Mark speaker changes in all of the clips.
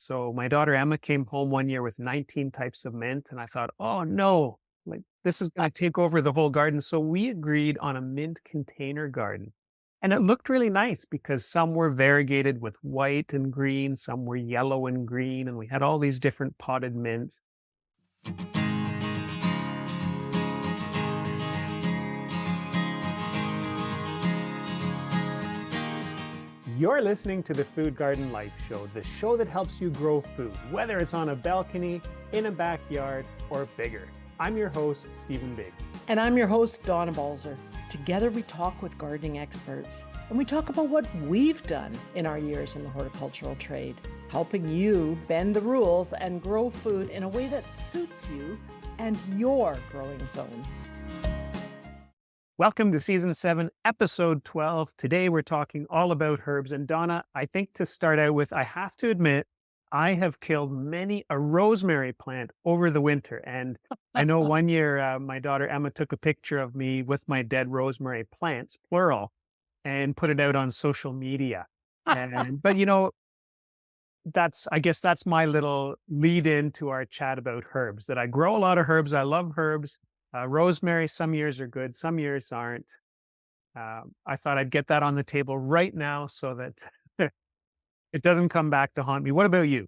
Speaker 1: So my daughter Emma came home one year with 19 types of mint, and I thought, oh no, like this is going to take over the whole garden. So we agreed on a mint container garden. And it looked really nice because some were variegated with white and green, some were yellow and green, and we had all these different potted mints. You're listening to the Food Garden Life Show, the show that helps you grow food, whether it's on a balcony, in a backyard, or bigger. I'm your host, Steven Biggs.
Speaker 2: And I'm your host, Donna Balzer. Together we talk with gardening experts, and we talk about what we've done in our years in the horticultural trade, helping you bend the rules and grow food in a way that suits you and your growing zone.
Speaker 1: Welcome to Season 7, Episode 12. Today we're talking all about herbs. And Donna, I think to start out with, I have to admit, I have killed many a rosemary plant over the winter. And I know one year my daughter Emma took a picture of me with my dead rosemary plants, plural, and put it out on social media. But I guess that's my little lead in to our chat about herbs, that I grow a lot of herbs. I love herbs. Rosemary, some years are good, some years aren't. I thought I'd get that on the table right now so that it doesn't come back to haunt me. What about you?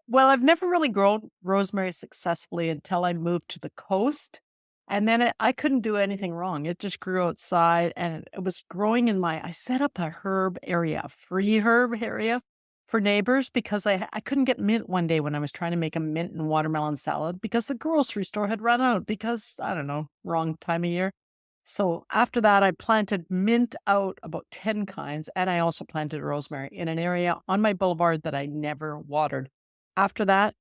Speaker 2: Well, I've never really grown rosemary successfully until I moved to the coast. And then I couldn't do anything wrong. It just grew outside and it was growing I set up a herb area, a free herb area for neighbors because I couldn't get mint one day when I was trying to make a mint and watermelon salad because the grocery store had run out because, I don't know, wrong time of year. So after that, I planted mint out about 10 kinds, and I also planted rosemary in an area on my boulevard that I never watered. After that,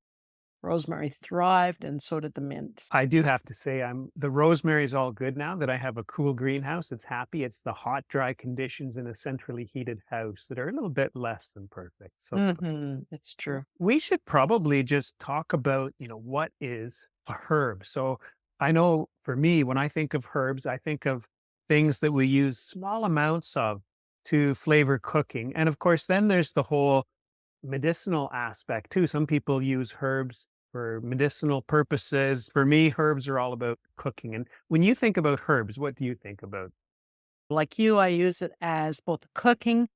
Speaker 2: rosemary thrived, and so did the mint.
Speaker 1: I do have to say, the rosemary is all good now that I have a cool greenhouse. It's happy. It's the hot, dry conditions in a centrally heated house that are a little bit less than perfect. So
Speaker 2: It's true.
Speaker 1: we should probably just talk about, what is a herb. So I know for me, when I think of herbs, I think of things that we use small amounts of to flavor cooking. And of course, then there's the whole medicinal aspect too. Some people use herbs for medicinal purposes. For me, herbs are all about cooking. And when you think about herbs, what do you think about?
Speaker 2: Like you, I use it as both a cooking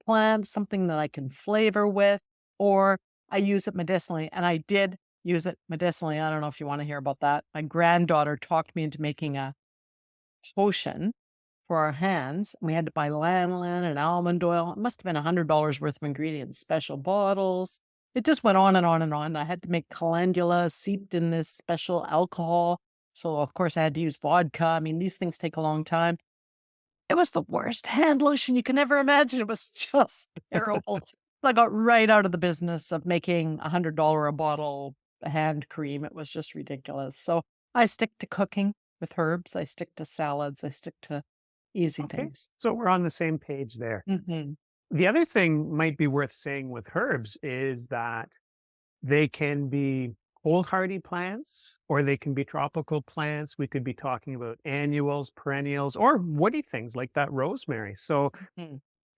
Speaker 2: plant, something that I can flavor with, or I use it medicinally. And I did use it medicinally. I don't know if you want to hear about that. My granddaughter talked me into making a potion for our hands. We had to buy lanolin and almond oil. It must have been $100 worth of ingredients, special bottles. It just went on and on and on. I had to make calendula seeped in this special alcohol. So, of course, I had to use vodka. I mean, these things take a long time. It was the worst hand lotion you can ever imagine. It was just terrible. I got right out of the business of making $100 a bottle hand cream. It was just ridiculous. So I stick to cooking with herbs. I stick to salads. I stick to easy things.
Speaker 1: So we're on the same page there.
Speaker 2: Mm-hmm.
Speaker 1: The other thing might be worth saying with herbs is that they can be cold hardy plants or they can be tropical plants. We could be talking about annuals, perennials, or woody things like that rosemary. So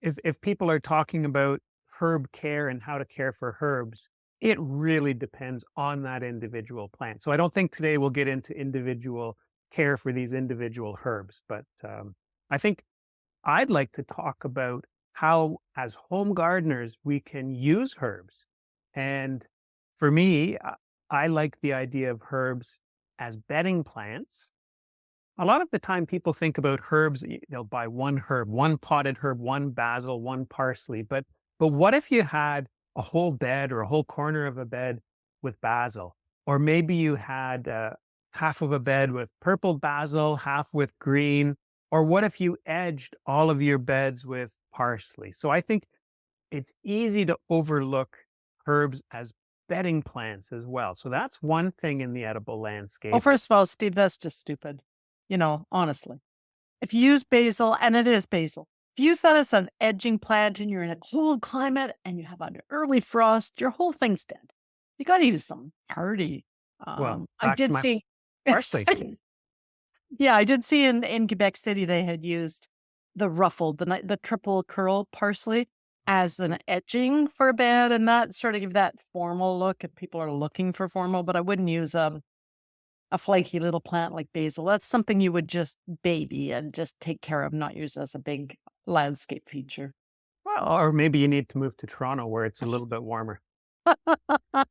Speaker 1: if people are talking about herb care and how to care for herbs, it really depends on that individual plant. So I don't think today we'll get into individual care for these individual herbs, but I think I'd like to talk about how, as home gardeners, we can use herbs. And for me, I like the idea of herbs as bedding plants. A lot of the time people think about herbs, they'll buy one herb, one potted herb, one basil, one parsley. But what if you had a whole bed or a whole corner of a bed with basil? Or maybe you had half of a bed with purple basil, half with green. Or what if you edged all of your beds with parsley? So I think it's easy to overlook herbs as bedding plants as well. So that's one thing in the edible landscape.
Speaker 2: Well, first of all, Steve, that's just stupid. Honestly. If you use basil, and it is basil, if you use that as an edging plant and you're in a cold climate and you have an early frost, your whole thing's dead. You got to use some hardy. I did see
Speaker 1: parsley.
Speaker 2: Yeah, I did see in Quebec City they had used the ruffled, the triple curl parsley, as an edging for a bed, and that sort of give that formal look if people are looking for formal, but I wouldn't use, a flaky little plant like basil. That's something you would just baby and just take care of, not use as a big landscape feature.
Speaker 1: Well, or maybe you need to move to Toronto where it's a little bit warmer.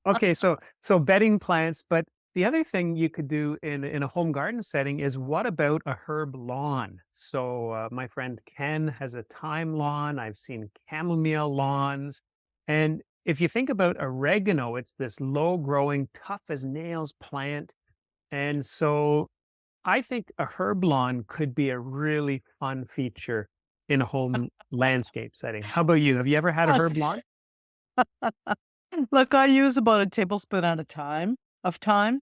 Speaker 1: Okay, so bedding plants, but the other thing you could do in a home garden setting is what about a herb lawn? So my friend Ken has a thyme lawn. I've seen chamomile lawns, and if you think about oregano, it's this low growing, tough as nails plant, and so I think a herb lawn could be a really fun feature in a home landscape setting. How about you? Have you ever had a herb lawn?
Speaker 2: Look, I use about a tablespoon at a time of thyme.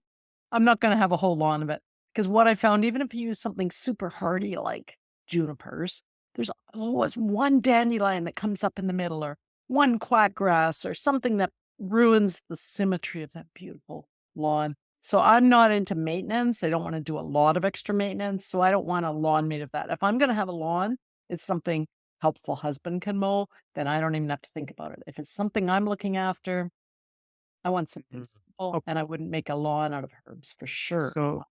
Speaker 2: I'm not gonna have a whole lawn of it, because what I found, even if you use something super hardy like junipers, there's always one dandelion that comes up in the middle, or one quackgrass, or something that ruins the symmetry of that beautiful lawn. So I'm not into maintenance. I don't wanna do a lot of extra maintenance, so I don't want a lawn made of that. If I'm gonna have a lawn, it's something helpful husband can mow, then I don't even have to think about it. If it's something I'm looking after, I want something
Speaker 1: Mm.
Speaker 2: simple, and I wouldn't make a lawn out of herbs for sure.
Speaker 1: So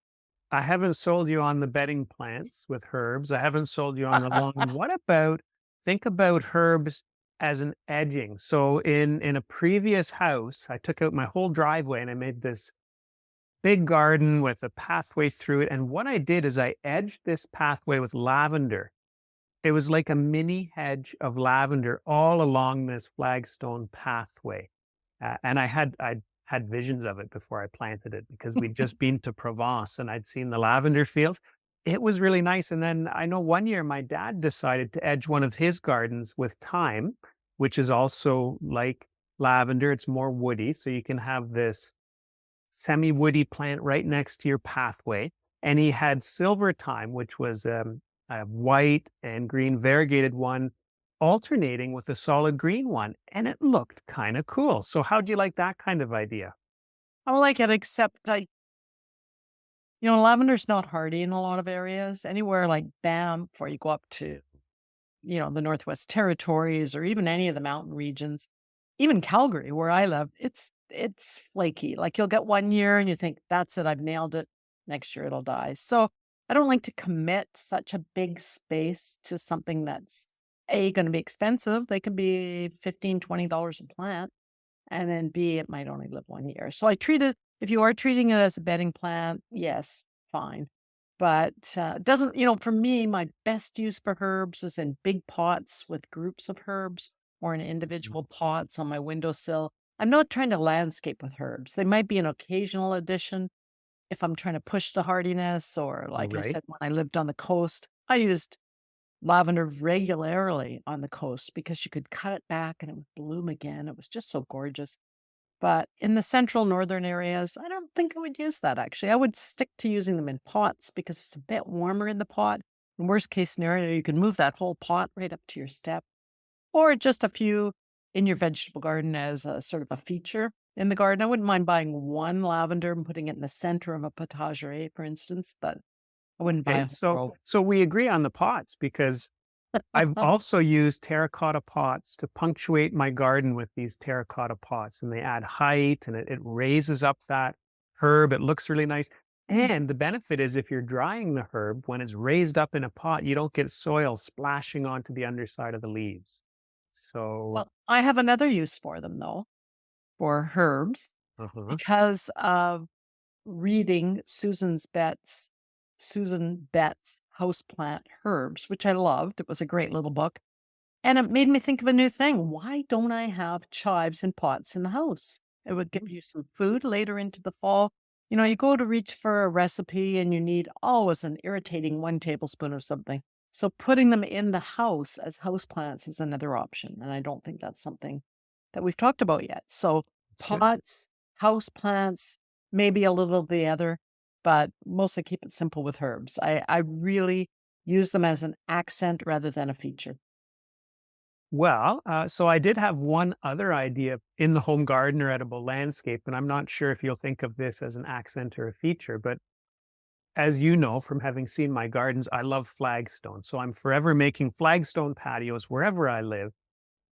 Speaker 1: I haven't sold you on the bedding plants with herbs. I haven't sold you on the lawn. What about think about herbs as an edging? So in a previous house, I took out my whole driveway and I made this big garden with a pathway through it. And what I did is I edged this pathway with lavender. It was like a mini hedge of lavender all along this flagstone pathway. And I had visions of it before I planted it because we'd just been to Provence and I'd seen the lavender fields. It was really nice. And then I know one year my dad decided to edge one of his gardens with thyme, which is also like lavender. It's more woody. So you can have this semi-woody plant right next to your pathway. And he had silver thyme, which was a white and green variegated one, alternating with a solid green one. And it looked kind of cool. So how'd you like that kind of idea?
Speaker 2: I don't like it, except lavender's not hardy in a lot of areas. Anywhere like Banff, before you go up to, the Northwest Territories or even any of the mountain regions, even Calgary, where I live, it's flaky. Like you'll get one year and you think, that's it, I've nailed it. Next year it'll die. So I don't like to commit such a big space to something that's going to be expensive. They can be $15, $20 a plant. And then B, it might only live one year. So I treat it, if you are treating it as a bedding plant, yes, fine. But doesn't, for me, my best use for herbs is in big pots with groups of herbs, or in
Speaker 1: Mhm.
Speaker 2: individual pots on my windowsill. I'm not trying to landscape with herbs. They might be an occasional addition if I'm trying to push the hardiness, or like I
Speaker 1: Right.
Speaker 2: said, when I lived on the coast, I used lavender regularly on the coast because you could cut it back and it would bloom again. It was just so gorgeous. But in the central northern areas, I don't think I would use that actually. I would stick to using them in pots because it's a bit warmer in the pot. In worst case scenario, you can move that whole pot right up to your step, or just a few in your vegetable garden as a sort of a feature in the garden. I wouldn't mind buying one lavender and putting it in the center of a potager, for instance, but I wouldn't buy
Speaker 1: Okay.
Speaker 2: a
Speaker 1: So
Speaker 2: whole
Speaker 1: so we agree on the pots because I've
Speaker 2: row.
Speaker 1: also used terracotta pots to punctuate my garden with these terracotta pots, and they add height and it raises up that herb. It looks really nice. And the benefit is if you're drying the herb, when it's raised up in a pot, you don't get soil splashing onto the underside of the leaves. So,
Speaker 2: Well, I have another use for them though, for herbs,
Speaker 1: uh-huh.
Speaker 2: because of reading Susan Betts Houseplant Herbs, which I loved. It was a great little book. And it made me think of a new thing. Why don't I have chives and pots in the house? It would give you some food later into the fall. You go to reach for a recipe and you need always an irritating 1 tablespoon of something. So putting them in the house as houseplants is another option. And I don't think that's something that we've talked about yet. So
Speaker 1: That's good.
Speaker 2: pots, houseplants, maybe a little of the other, but mostly keep it simple with herbs. I really use them as an accent rather than a feature.
Speaker 1: Well, so I did have one other idea in the home garden or edible landscape, and I'm not sure if you'll think of this as an accent or a feature, but as you know from having seen my gardens, I love flagstone. So I'm forever making flagstone patios wherever I live.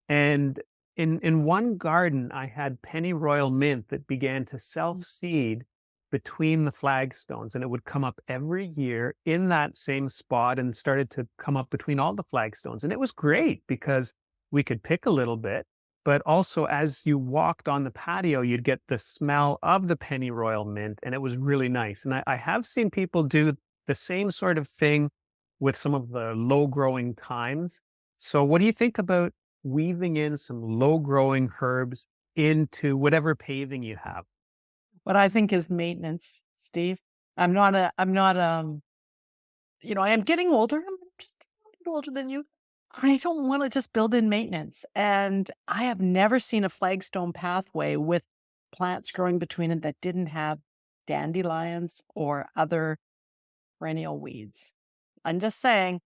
Speaker 1: And in one garden, I had pennyroyal mint that began to
Speaker 2: Mm.
Speaker 1: self-seed between the flagstones, and it would come up every year in that same spot and started to come up between all the flagstones. And it was great because we could pick a little bit, but also as you walked on the patio, you'd get the smell of the pennyroyal mint, and it was really nice. And I have seen people do the same sort of thing with some of the low growing thymes. So what do you think about weaving in some low growing herbs into whatever paving you have?
Speaker 2: What I think is maintenance, Steve. I am getting older. I'm just a little bit older than you. I don't want to just build in maintenance. And I have never seen a flagstone pathway with plants growing between it that didn't have dandelions or other perennial weeds. I'm just saying,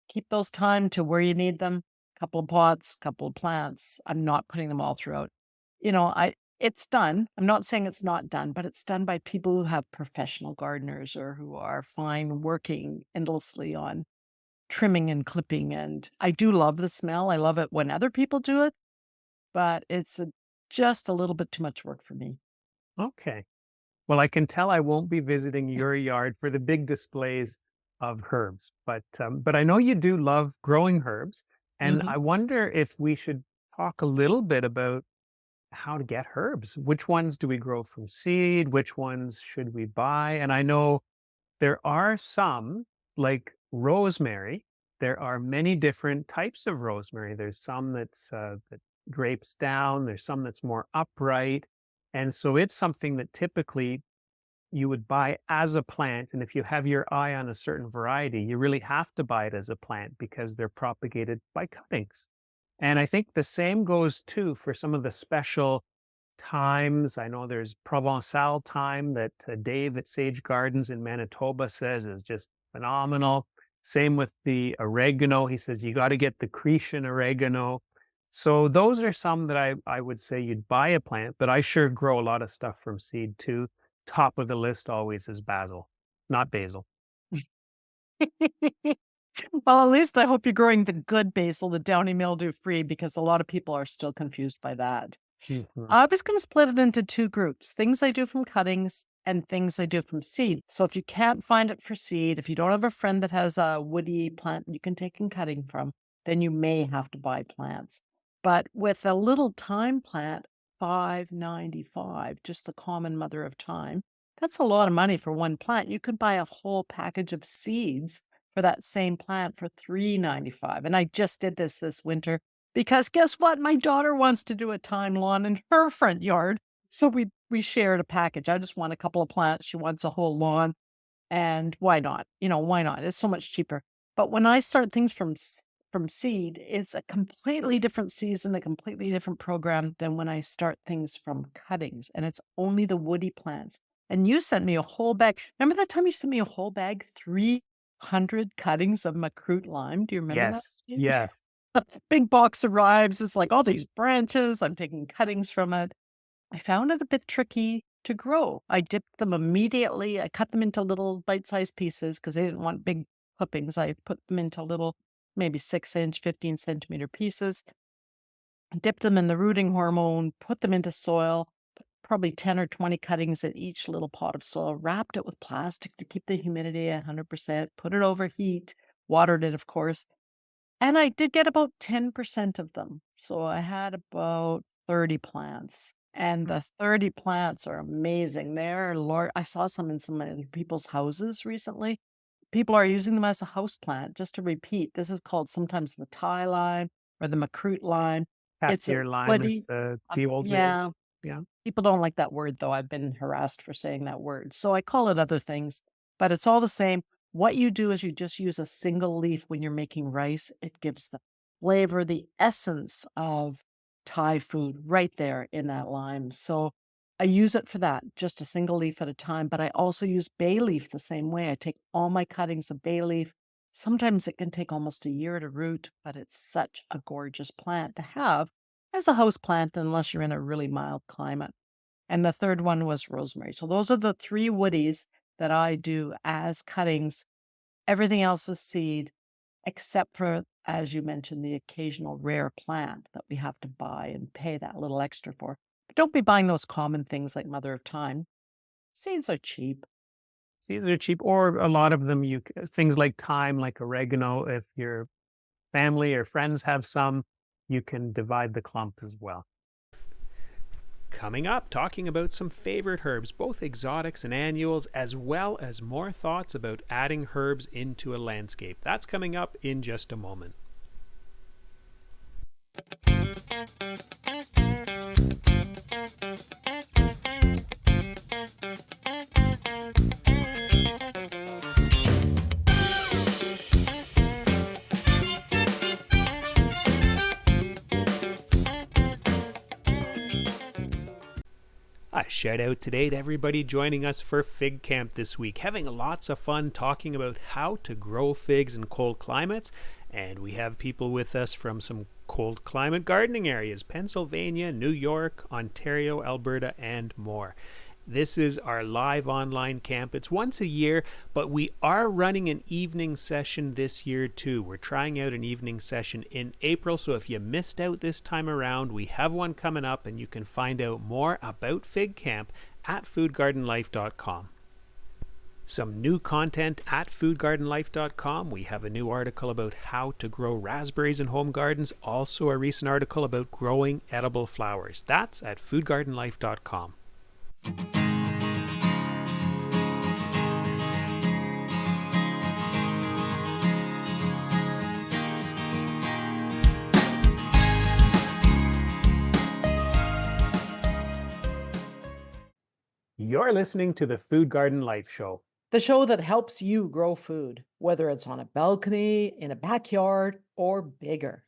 Speaker 2: keep those time to where you need them. Couple of pots, couple of plants. I'm not putting them all throughout. It's done. I'm not saying it's not done, but it's done by people who have professional gardeners or who are fine working endlessly on trimming and clipping. And I do love the smell. I love it when other people do it, but just a little bit too much work for me.
Speaker 1: Okay. Well, I can tell I won't be visiting your yard for the big displays of herbs, but I know you do love growing herbs, and
Speaker 2: Mhm.
Speaker 1: I wonder if we should talk a little bit about how to get herbs. Which ones do we grow from seed? Which ones should we buy? And I know there are some, like rosemary. There are many different types of rosemary. There's some that drapes down. There's some that's more upright, and so it's something that typically you would buy as a plant. And if you have your eye on a certain variety, you really have to buy it as a plant because they're propagated by cuttings. And I think the same goes too for some of the special thymes. I know there's Provençal thyme that Dave at Sage Gardens in Manitoba says is just phenomenal. Same with the oregano. He says you got to get the Cretan oregano. So those are some that I would say you'd buy a plant, but I sure grow a lot of stuff from seed too. Top of the list always is basil, not basil.
Speaker 2: Well, at least I hope you're growing the good basil, the downy mildew free, because a lot of people are still confused by that.
Speaker 1: Mhm.
Speaker 2: I was going to split it into two groups, things I do from cuttings and things I do from seed. So if you can't find it for seed, if you don't have a friend that has a woody plant you can take in cutting from, then you may have to buy plants. But with a little thyme plant, 5.95, just the common mother of thyme, that's a lot of money for one plant. You could buy a whole package of seeds for that same plant for 3.95. And I just did this winter because guess what? My daughter wants to do a thyme lawn in her front yard. So we shared a package. I just want a couple of plants. She wants a whole lawn. And why not? Why not? It's so much cheaper. But when I start things from seed, it's a completely different season, a completely different program than when I start things from cuttings. And it's only the woody plants. And you sent me a whole bag. Remember that time you sent me a whole bag, 300 cuttings of macroot lime? Do you remember that,
Speaker 1: Yes,
Speaker 2: Steve?
Speaker 1: yes.
Speaker 2: Big box arrives. It's like all these branches. I'm taking cuttings from it. I found it a bit tricky to grow. I dipped them immediately. I cut them into little bite-sized pieces because I didn't want big clippings. I put them into little, maybe 6-inch, 15-centimeter pieces, dipped them in the rooting hormone, put them into soil, put probably 10 or 20 cuttings in each little pot of soil, wrapped it with plastic to keep the humidity at 100%, put it over heat, watered it, of course, and I did get about 10% of them. So I had about 30 plants. And the 30 plants are amazing. They're large. I saw some in some other people's houses recently. People are using them as a house plant. Just to repeat, this is called sometimes the Thai lime or the macroot lime.
Speaker 1: Cat
Speaker 2: It's a
Speaker 1: ear lime is
Speaker 2: woody,
Speaker 1: the old name.
Speaker 2: yeah,
Speaker 1: Yeah.
Speaker 2: people don't like that word, though. I've been harassed for saying that word. So I call it other things, but it's all the same. What you do is you just use a single leaf when you're making rice. It gives the flavor, the essence of Thai food right there in that lime. So I use it for that, just a single leaf at a time. But I also use bay leaf the same way. I take all my cuttings of bay leaf. Sometimes it can take almost a year to root, but it's such a gorgeous plant to have as a house plant, unless you're in a really mild climate. And the third one was rosemary. So those are the three woodies that I do as cuttings. Everything else is seed. except for, as you mentioned, the occasional rare plant that we have to buy and pay that little extra for. But don't be buying those common things like mother of time. Seeds are cheap.
Speaker 1: Seeds are cheap, or a lot of them, things like thyme, like oregano. If your family or friends have some, you can divide the clump as well.
Speaker 3: Coming up, talking about some favorite herbs, both exotics and annuals, as well as more thoughts about adding herbs into a landscape. That's coming up in just a moment. A shout out today to everybody joining us for Fig Camp this week. Having lots of fun talking about how to grow figs in cold climates. And we have people with us from some cold climate gardening areas: Pennsylvania, New York, Ontario, Alberta, and more. This is our live online camp. It's once a year, but we are running an evening session this year too. We're trying out an evening session in April, so if you missed out this time around, we have one coming up, and you can find out more about Fig Camp at foodgardenlife.com. Some new content at foodgardenlife.com. We have a new article about how to grow raspberries in home gardens, also a recent article about growing edible flowers. That's at foodgardenlife.com.
Speaker 1: You're listening to the Food Garden Life Show.
Speaker 2: The show that helps you grow food, whether it's on a balcony, in a backyard, or bigger.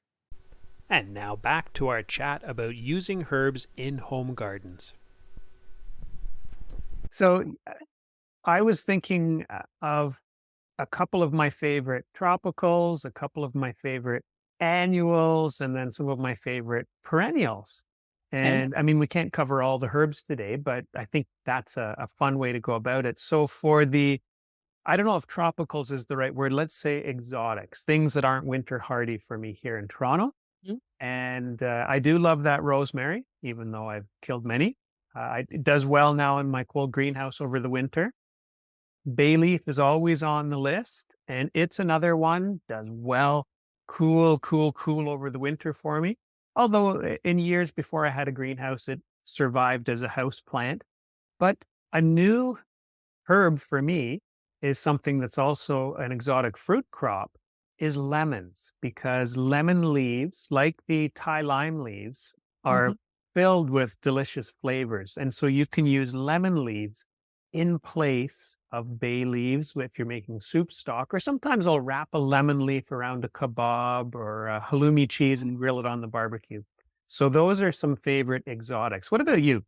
Speaker 3: And now back to our chat about using herbs in home gardens.
Speaker 1: So I was thinking of a couple of my favorite tropicals, a couple of my favorite annuals, and then some of my favorite perennials.
Speaker 2: Okay.
Speaker 1: And I mean, we can't cover all the herbs today, but I think that's a fun way to go about it. So for the, I don't know if tropicals is the right word, let's say exotics, things that aren't winter hardy for me here in Toronto.
Speaker 2: Mhm.
Speaker 1: And I do love that rosemary, even though I've killed many. It does well now in my cold greenhouse over the winter. Bay leaf is always on the list, and it's another one, does well, cool over the winter for me. Although in years before I had a greenhouse, it survived as a house plant. But a new herb for me is something that's also an exotic fruit crop, is lemons, because lemon leaves, like the Thai lime leaves, are
Speaker 2: Mhm.
Speaker 1: filled with delicious flavors. And so you can use lemon leaves in place of bay leaves if you're making soup stock, or sometimes I'll wrap a lemon leaf around a kebab or a halloumi cheese and grill it on the barbecue. So those are some favorite exotics. What about you?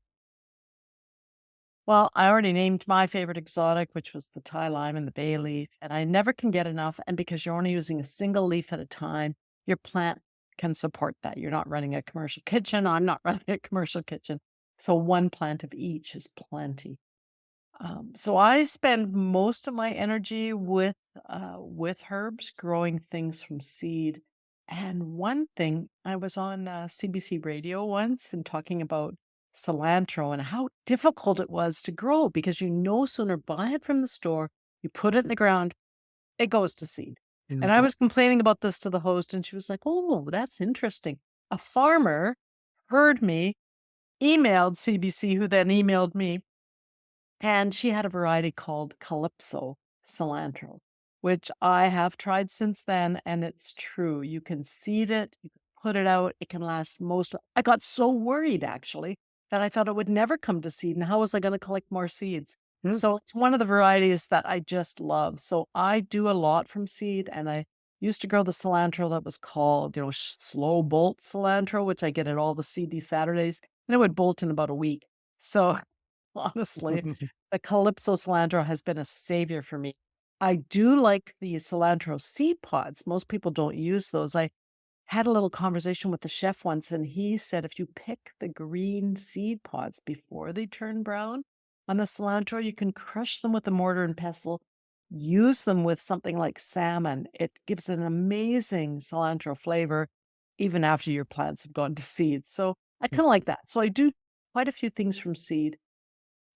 Speaker 2: Well, I already named my favorite exotic, which was the Thai lime and the bay leaf, and I never can get enough. And because you're only using a single leaf at a time, your plant can support that. You're not running a commercial kitchen. I'm not running a commercial kitchen. So one plant of each is plenty. So I spend most of my energy with herbs, growing things from seed. And one thing, I was on CBC radio once and talking about cilantro and how difficult it was to grow because you no sooner buy it from the store, you put it in the ground, it goes to seed. And I
Speaker 1: Mhm.
Speaker 2: was complaining about this to the host, and she was like, "Oh, that's interesting." A farmer heard me, emailed CBC, who then emailed me, and she had a variety called Calypso cilantro, which I have tried since then, and it's true. You can seed it, you can put it out, it can last most. I got so worried actually that I thought it would never come to seed. And how was I going to collect more seeds?
Speaker 1: Mm.
Speaker 2: So it's one of the varieties that I just love. So I do a lot from seed, and I used to grow the cilantro that was called, slow bolt cilantro, which I get at all the CD Saturdays, and it would bolt in about a week. So honestly, the Calypso cilantro has been a savior for me. I do like the cilantro seed pods. Most people don't use those. I had a little conversation with the chef once, and he said if you pick the green seed pods before they turn brown on the cilantro, you can crush them with a mortar and pestle, use them with something like salmon. It gives an amazing cilantro flavor even after your plants have gone to seed. So I kind of like that. So I do quite a few things from seed.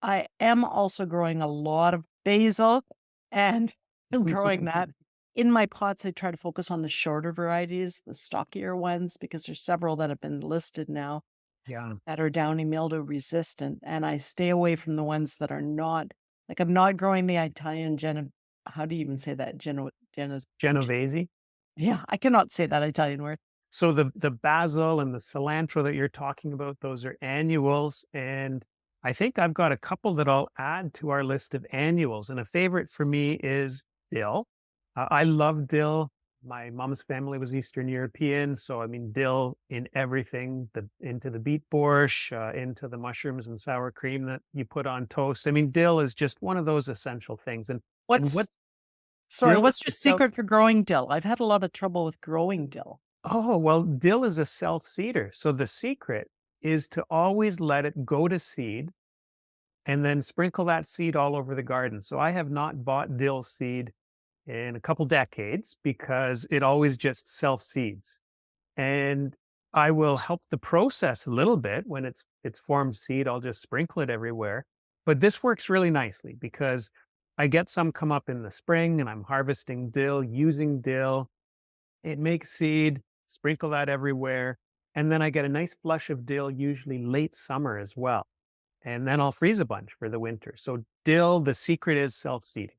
Speaker 2: I am also growing a lot of basil and I'm growing that in my pots. I try to focus on the shorter varieties, the stockier ones, because there's several that have been listed now
Speaker 1: Yeah.
Speaker 2: that are downy mildew resistant. And I stay away from the ones that are not, like I'm not growing the Italian how do you even say that?
Speaker 1: Genovese.
Speaker 2: Yeah, I cannot say that Italian word.
Speaker 1: So the basil and the cilantro that you're talking about, those are annuals, and I think I've got a couple that I'll add to our list of annuals. And a favorite for me is dill. I love dill. My mom's family was Eastern European, so I mean dill in everything, into the beet borscht, into the mushrooms and sour cream that you put on toast. I mean, dill is just one of those essential things. And
Speaker 2: What's,
Speaker 1: what
Speaker 2: sorry,
Speaker 1: dill is
Speaker 2: what's your
Speaker 1: a self
Speaker 2: secret for growing dill? I've had a lot of trouble with growing dill.
Speaker 1: Oh, well, dill is a self-seeder. So the secret is to always let it go to seed and then sprinkle that seed all over the garden. So I have not bought dill seed in a couple decades because it always just self-seeds. And I will help the process a little bit when it's formed seed. I'll just sprinkle it everywhere. But this works really nicely because I get some come up in the spring and I'm harvesting dill, using dill. It makes seed, sprinkle that everywhere, and then I get a nice flush of dill, usually late summer as well. And then I'll freeze a bunch for the winter. So dill, the secret is self-seeding.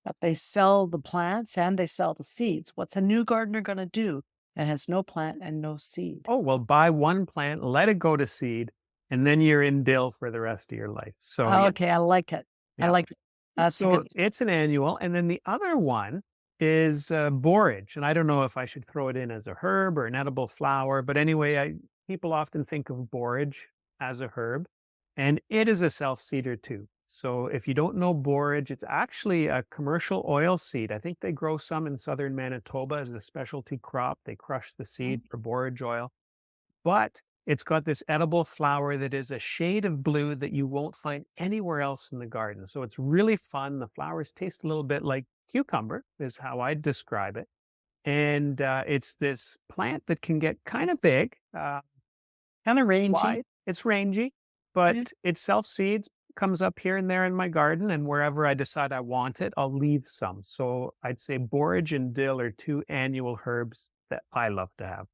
Speaker 2: But they sell the plants and they sell the seeds. What's a new gardener going to do that has no plant and no seed?
Speaker 1: Oh, well, buy one plant, let it go to seed, and then you're in dill for the rest of your life. So
Speaker 2: Oh,
Speaker 1: yeah,
Speaker 2: okay, I like it. I
Speaker 1: yeah.
Speaker 2: like it. That's a
Speaker 1: So
Speaker 2: good.
Speaker 1: it's an annual. And then the other one is borage. And I don't know if I should throw it in as a herb or an edible flower, but anyway, people often think of borage as a herb, and it is a self seeder too. So if you don't know borage, it's actually a commercial oil seed. I think they grow some in southern Manitoba as a specialty crop. They crush the seed for borage oil, but it's got this edible flower that is a shade of blue that you won't find anywhere else in the garden. So it's really fun. The flowers taste a little bit like cucumber, is how I describe it. And it's this plant that can get kind of big,
Speaker 2: Kind of rangy.
Speaker 1: wide. It's rangy,
Speaker 2: Yeah.
Speaker 1: but it self seeds, comes up here and there in my garden. And wherever I decide I want it, I'll leave some. So I'd say borage and dill are two annual herbs that I love to have.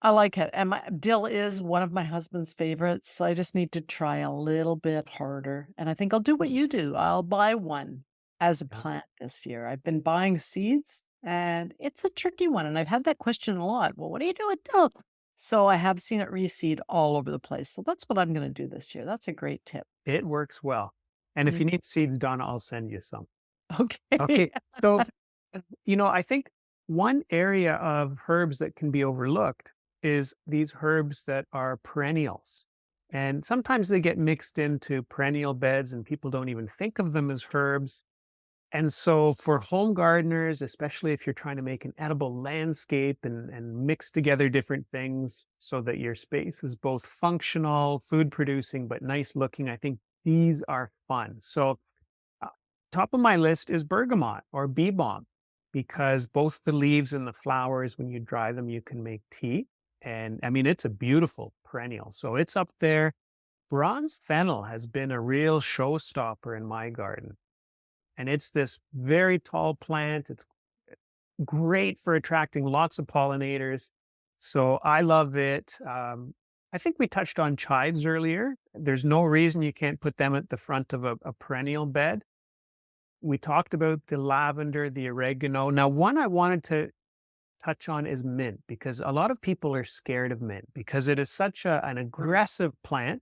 Speaker 2: I like it. And dill is one of my husband's favorites. So I just need to try a little bit harder. And I think I'll do what you do. I'll buy one as a
Speaker 1: Yeah.
Speaker 2: plant this year. I've been buying seeds and it's a tricky one. And I've had that question a lot. Well, what do you do with dill? So I have seen it reseed all over the place. So that's what I'm going to do this year. That's a great tip.
Speaker 1: It works well. And if
Speaker 2: Mm.
Speaker 1: you need seeds, Donna, I'll send you some.
Speaker 2: Okay.
Speaker 1: Okay. So, I think one area of herbs that can be overlooked is these herbs that are perennials. And sometimes they get mixed into perennial beds and people don't even think of them as herbs. And so for home gardeners, especially if you're trying to make an edible landscape and mix together different things so that your space is both functional, food producing, but nice looking, I think these are fun. So uh, top of my list is bergamot or bee balm because both the leaves and the flowers, when you dry them, you can make tea. And I mean, it's a beautiful perennial. So it's up there. Bronze fennel has been a real showstopper in my garden. And it's this very tall plant. It's great for attracting lots of pollinators. So I love it. I think we touched on chives earlier. There's no reason you can't put them at the front of a perennial bed. We talked about the lavender, the oregano. Now, one I wanted to touch on is mint because a lot of people are scared of mint because it is such an aggressive plant.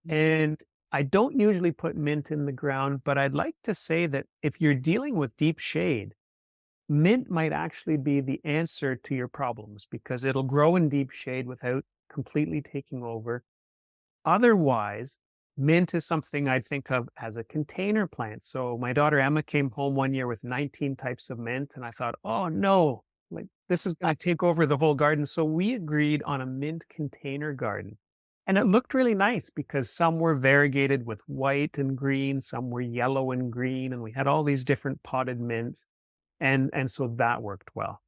Speaker 1: And I don't usually put mint in the ground, but I'd like to say that if you're dealing with deep shade, mint might actually be the answer to your problems because it'll grow in deep shade without completely taking over. Otherwise, mint is something I think of as a container plant. So my daughter Emma came home one year with 19 types of mint, and I thought, oh no, like this is going to take over the whole garden. So we agreed on a mint container garden. And it looked really nice because some were variegated with white and green, some were yellow and green, and we had all these different potted mints, and so that worked well.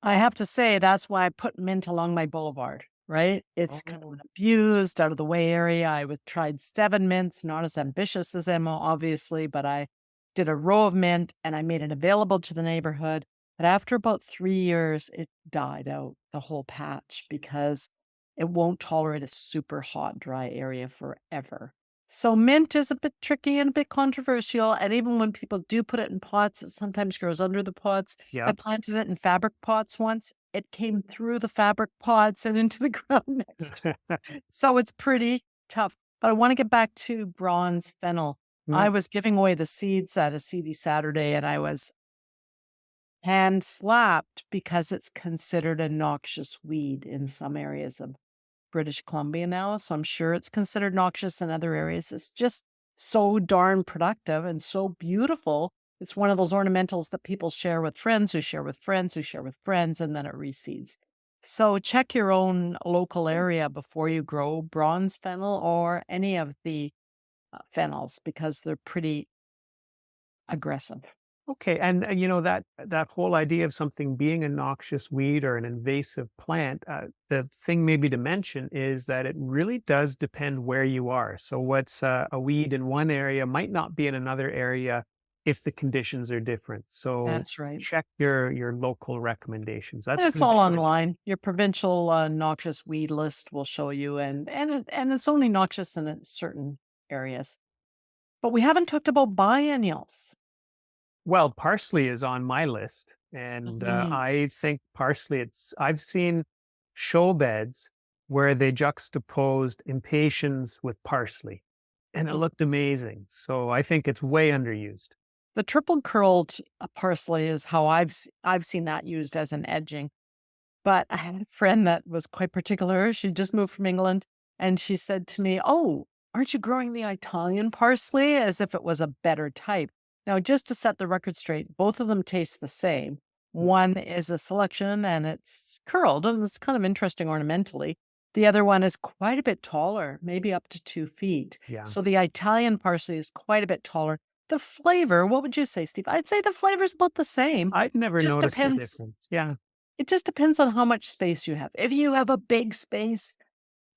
Speaker 2: I have to say that's why I put mint along my boulevard, right? It's kind of
Speaker 1: Oh.
Speaker 2: an abused, out of the way area. Tried 7 mints, not as ambitious as Emma, obviously, but I did a row of mint and I made it available to the neighborhood. But after about 3 years, it died out, the whole patch, because it won't tolerate a super hot, dry area forever. So mint is a bit tricky and a bit controversial. And even when people do put it in pots, it sometimes grows under the pots. I
Speaker 1: Yep.
Speaker 2: planted it in fabric pots once. It came through the fabric pots and into the ground next. So it's pretty tough. But I want to get back to bronze fennel. I
Speaker 1: Mm.
Speaker 2: was giving away the seeds at a seedy Saturday and I was hand slapped because it's considered a noxious weed in some areas of British Columbia now, so I'm sure it's considered noxious in other areas. It's just so darn productive and so beautiful. It's one of those ornamentals that people share with friends who share with friends who share with friends, and then it reseeds. So check your own local area before you grow bronze fennel or any of the fennels because they're pretty aggressive.
Speaker 1: Okay, and that whole idea of something being a noxious weed or an invasive plant, the thing maybe to mention is that it really does depend where you are. So what's a weed in one area might not be in another area if the conditions are different. So
Speaker 2: That's right.
Speaker 1: check your local recommendations.
Speaker 2: And
Speaker 1: That's
Speaker 2: it's
Speaker 1: good.
Speaker 2: all
Speaker 1: Good.
Speaker 2: online. Your provincial noxious weed list will show you, and it's only noxious in certain areas. But we haven't talked about biennials.
Speaker 1: Well, parsley is on my list, and
Speaker 2: Mhm.
Speaker 1: I think parsley. I've seen show beds where they juxtaposed impatiens with parsley, and it
Speaker 2: Mm.
Speaker 1: looked amazing. So I think it's way underused.
Speaker 2: The triple curled parsley is how I've seen that used as an edging. But I had a friend that was quite particular. She just moved from England, and she said to me, "Oh, aren't you growing the Italian parsley?" As if it was a better type. Now, just to set the record straight, both of them taste the same. One is a selection and it's curled, and it's kind of interesting ornamentally. The other one is quite a bit taller, maybe up to 2 feet.
Speaker 1: Yeah,
Speaker 2: So the Italian parsley is quite a bit taller. The flavor, what would you say, Steve? I'd say the flavor's about the same.
Speaker 1: I'd never
Speaker 2: Just
Speaker 1: noticed the
Speaker 2: depends
Speaker 1: difference. Yeah.
Speaker 2: it just depends on how much space you have. If you have a big space,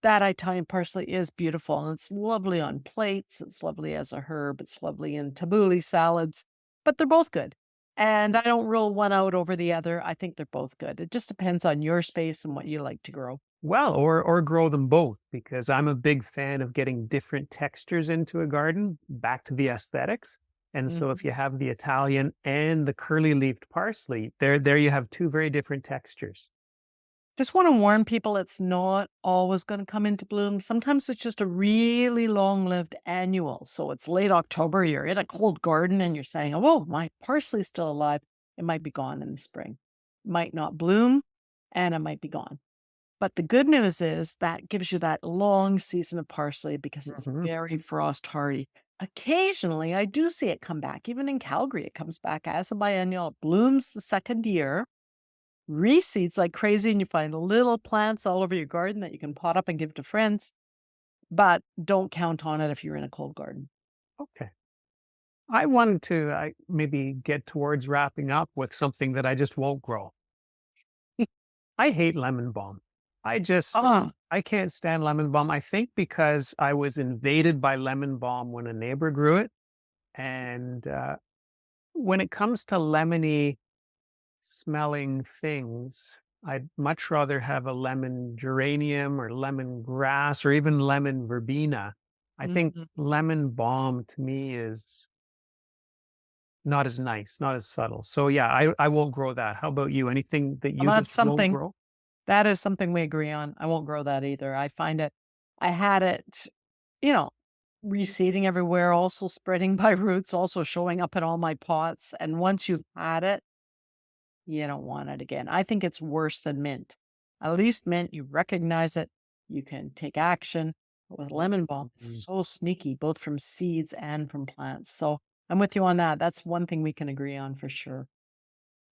Speaker 2: that Italian parsley is beautiful and it's lovely on plates. It's lovely as a herb. It's lovely in tabbouleh salads, but they're both good. And I don't rule one out over the other. I think they're both good. It just depends on your space and what you like to grow.
Speaker 1: Well, or grow them both because I'm a big fan of getting different textures into a garden, back to the aesthetics. And so if
Speaker 2: Mhm.
Speaker 1: you have the Italian and the curly leaved parsley, there you have two very different textures.
Speaker 2: Just want to warn people it's not always going to come into bloom. Sometimes it's just a really long lived annual. So it's late October, you're in a cold garden and you're saying, "Oh, my parsley's still alive." It might be gone in the spring, might not bloom, and it might be gone. But the good news is that gives you that long season of parsley because it's
Speaker 1: Mhm.
Speaker 2: very frost hardy. Occasionally, I do see it come back. Even in Calgary, it comes back as a biennial. It blooms the second year, reseeds like crazy, and you find little plants all over your garden that you can pot up and give to friends, but don't count on it if you're in a cold garden.
Speaker 1: Okay. I wanted to maybe get towards wrapping up with something that I just won't grow. I hate lemon balm.
Speaker 2: Ah,
Speaker 1: I can't stand lemon balm. I think because I was invaded by lemon balm when a neighbor grew it. And when it comes to lemony smelling things, I'd much rather have a lemon geranium or lemon grass or even lemon verbena. I think
Speaker 2: mhm.
Speaker 1: lemon balm to me is not as nice, not as subtle. So yeah, I won't grow that. How about you? Anything that
Speaker 2: Well,
Speaker 1: you just won't grow?
Speaker 2: that is something we agree on. I won't grow that either. I had it, you know, reseeding everywhere, also spreading by roots, also showing up in all my pots. And once you've had it, you don't want it again. I think it's worse than mint. At least mint, you recognize it, you can take action. But with lemon balm, it's
Speaker 1: Mm.
Speaker 2: so sneaky, both from seeds and from plants. So I'm with you on that. That's one thing we can agree on for sure.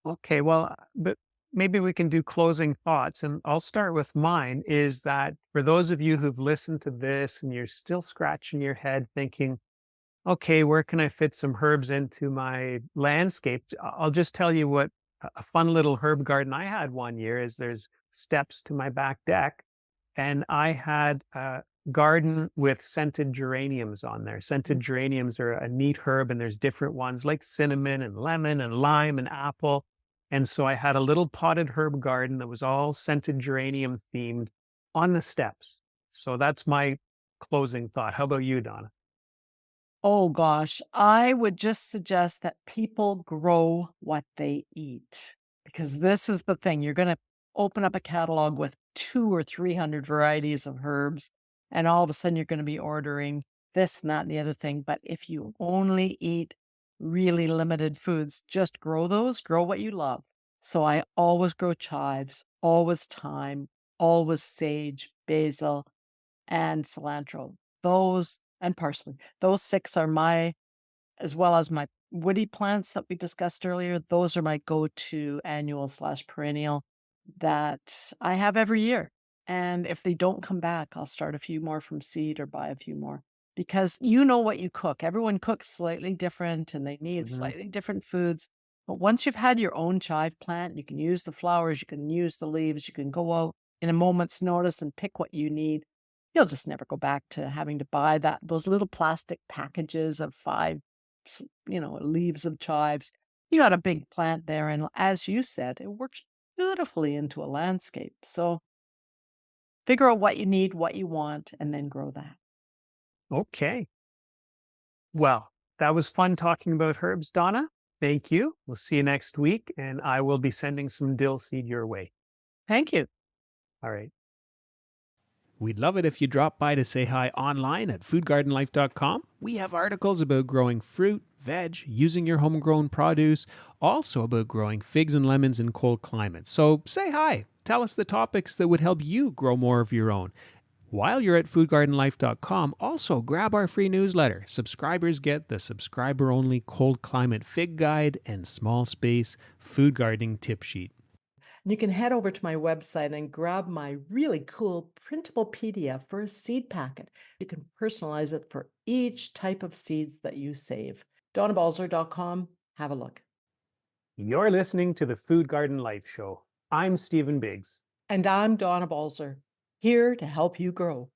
Speaker 1: Okay, well, but maybe we can do closing thoughts. And I'll start with mine is that for those of you who've listened to this and you're still scratching your head thinking, okay, where can I fit some herbs into my landscape? I'll just tell you what a fun little herb garden I had one year is there's steps to my back deck, and I had a garden with scented geraniums on there. Scented geraniums are a neat herb, and there's different ones like cinnamon and lemon and lime and apple. And so I had a little potted herb garden that was all scented geranium themed on the steps. So that's my closing thought. How about you, Donna?
Speaker 2: Oh gosh, I would just suggest that people grow what they eat because this is the thing. You're going to open up a catalog with 2 or 300 varieties of herbs, and all of a sudden you're going to be ordering this and that and the other thing. But if you only eat really limited foods, just grow those, grow what you love. So I always grow chives, always thyme, always sage, basil, and cilantro. Those and parsley. Those 6 are my as well as my woody plants that we discussed earlier, those are my go-to annual/perennial that I have every year. And if they don't come back, I'll start a few more from seed or buy a few more because you know what you cook. Everyone cooks slightly different and they need
Speaker 1: Mhm.
Speaker 2: slightly different foods. But once you've had your own chive plant, you can use the flowers, you can use the leaves, you can go out in a moment's notice and pick what you need. You'll just never go back to having to buy those little plastic packages of 5 leaves of chives. You got a big plant there, and as you said, it works beautifully into a landscape. So figure out what you need, what you want, and then grow that.
Speaker 1: Okay. Well, that was fun talking about herbs, Donna. Thank you. We'll see you next week, and I will be sending some dill seed your way.
Speaker 2: Thank you.
Speaker 1: All right.
Speaker 3: We'd love it if you drop by to say hi online at foodgardenlife.com. We have articles about growing fruit, veg, using your homegrown produce, also about growing figs and lemons in cold climates. So say hi. Tell us the topics that would help you grow more of your own. While you're at foodgardenlife.com, also grab our free newsletter. Subscribers get the subscriber only cold climate fig guide and small space food gardening tip sheet.
Speaker 2: And you can head over to my website and grab my really cool printable PDF for a seed packet. You can personalize it for each type of seeds that you save. DonnaBalzer.com. Have a look.
Speaker 1: You're listening to the Food Garden Life Show. I'm Stephen Biggs.
Speaker 2: And I'm Donna Balzer, here to help you grow.